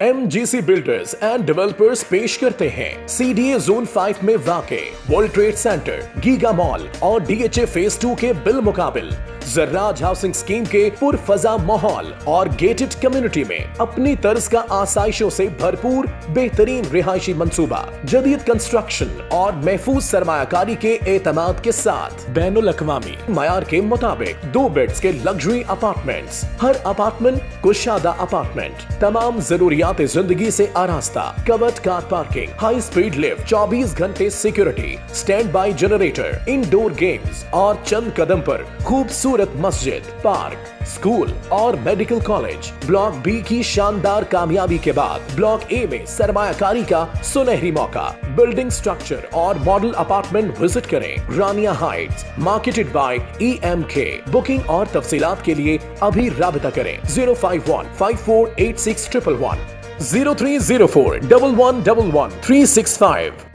MGC builders and developers पेश करते हैं CDA जोन 5 में वाक़े world trade centre, giga mall और DHA फेज 2 के बिल मुकाबिल जर्राज हाउसिंग स्कीम के पुरफजा माहौल और गेटेड कम्युनिटी में अपनी तर्ज का आसाइशों से भरपूर बेहतरीन रिहायशी मंसूबा, जदीद कंस्ट्रक्शन और महफूज सरमायाकारी के एतमाद के साथ बैनुल अक़वामी मयार के मुताबिक 2 बेड्स के लग्जरी अपार्टमेंट्स, हर अपार्टमेंट कुशादा अपार्टमेंट, तमाम जरूरियात जिंदगी से आरास्ता, covered car parking, high speed lift, 24 घंटे security, stand by generator, indoor games और चंद कदम पर खूबसूरत मस्जिद, पार्क, स्कूल और मेडिकल कॉलेज। ब्लॉक बी की शानदार कामयाबी के बाद ब्लॉक ए में सरमायाकारी का सुनहरी मौका। बिल्डिंग स्ट्रक्चर और मॉडल अपार्टमेंट विजिट करें। Rania heights, marketed by EMK। Booking और तफसीलात के लिए अभी राबिता करें 051548611 0304 1111 365।